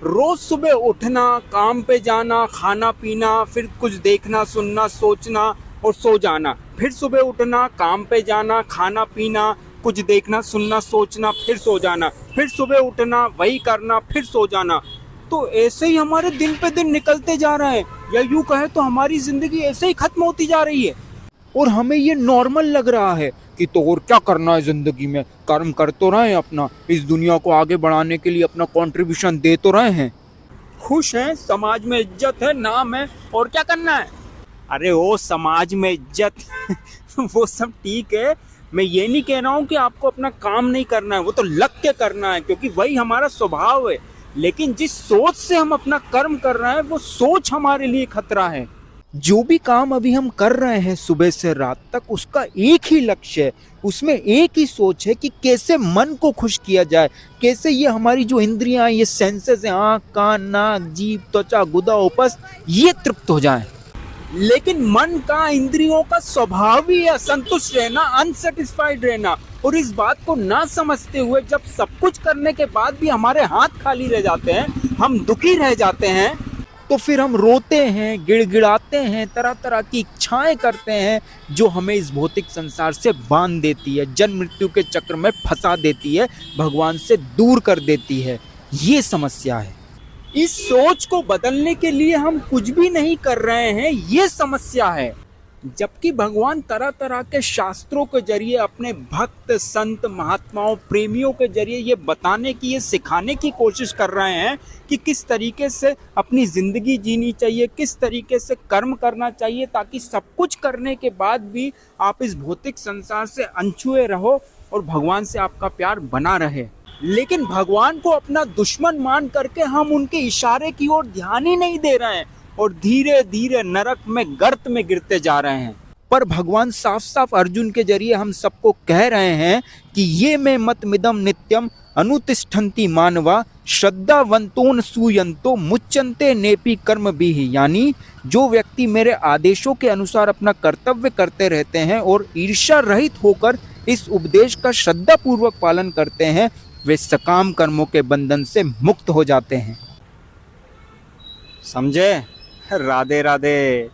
रोज सुबह उठना, काम पे जाना, खाना पीना, फिर कुछ देखना, सुनना, सोचना और सो जाना, फिर सुबह उठना, काम पे जाना, खाना पीना, कुछ देखना, सुनना, सोचना, फिर सो जाना, फिर सुबह उठना, वही करना, फिर सो जाना। तो ऐसे ही हमारे दिन पे दिन निकलते जा रहे हैं, या यूं कहे तो हमारी जिंदगी ऐसे ही खत्म होती जा रही है। और हमें ये नॉर्मल लग रहा है कि तो और क्या करना है जिंदगी में, कर्म कर तो रहे हैं अपना, इस दुनिया को आगे बढ़ाने के लिए अपना कंट्रीब्यूशन दे तो रहे हैं, खुश हैं, समाज में इज्जत है, नाम है, और क्या करना है। अरे ओ समाज में इज्जत वो सब ठीक है, मैं ये नहीं कह रहा हूँ कि आपको अपना काम नहीं करना है, वो तो लग के करना है क्योंकि वही हमारा स्वभाव है। लेकिन जिस सोच से हम अपना कर्म कर रहे हैं वो सोच हमारे लिए खतरा है। जो भी काम अभी हम कर रहे हैं सुबह से रात तक, उसका एक ही लक्ष्य है, उसमें एक ही सोच है कि कैसे मन को खुश किया जाए, कैसे ये हमारी जो इंद्रियां, ये सेंसेस हैं, आँख, कान, नाक, जीभ, त्वचा, गुदा, उपस्थ, ये तृप्त हो जाएं। लेकिन मन का, इंद्रियों का स्वभाव ही है असंतुष्ट रहना, अनसेटिस्फाइड रहना। और इस बात को ना समझते हुए जब सब कुछ करने के बाद भी हमारे हाथ खाली रह जाते हैं, हम दुखी रह जाते हैं, तो फिर हम रोते हैं, गिड़गिड़ाते हैं, तरह तरह की इच्छाएं करते हैं जो हमें इस भौतिक संसार से बांध देती है, जन्म मृत्यु के चक्र में फंसा देती है, भगवान से दूर कर देती है। ये समस्या है। इस सोच को बदलने के लिए हम कुछ भी नहीं कर रहे हैं, ये समस्या है। जबकि भगवान तरह तरह के शास्त्रों के जरिए अपने भक्त, संत, महात्माओं, प्रेमियों के जरिए ये बताने की, ये सिखाने की कोशिश कर रहे हैं कि किस तरीके से अपनी जिंदगी जीनी चाहिए, किस तरीके से कर्म करना चाहिए, ताकि सब कुछ करने के बाद भी आप इस भौतिक संसार से अनछुए रहो और भगवान से आपका प्यार बना रहे। लेकिन भगवान को अपना दुश्मन मान करके हम उनके इशारे की ओर ध्यान ही नहीं दे रहे हैं और धीरे धीरे नरक में, गर्त में गिरते जा रहे हैं। पर भगवान साफ साफ अर्जुन के जरिए हम सबको कह रहे हैं कि ये में मत मिदम नित्यम अनुतिष्ठन्ति मानवा श्रद्धावंतोन सूयंतो मुच्यन्ते नेपि कर्म भी, यानी जो व्यक्ति मेरे आदेशों के अनुसार अपना कर्तव्य करते रहते हैं और ईर्ष्या रहित होकर इस उपदेश का श्रद्धा पूर्वक पालन करते हैं, वे सकाम कर्मों के बंधन से मुक्त हो जाते हैं। समझे? राधे राधे।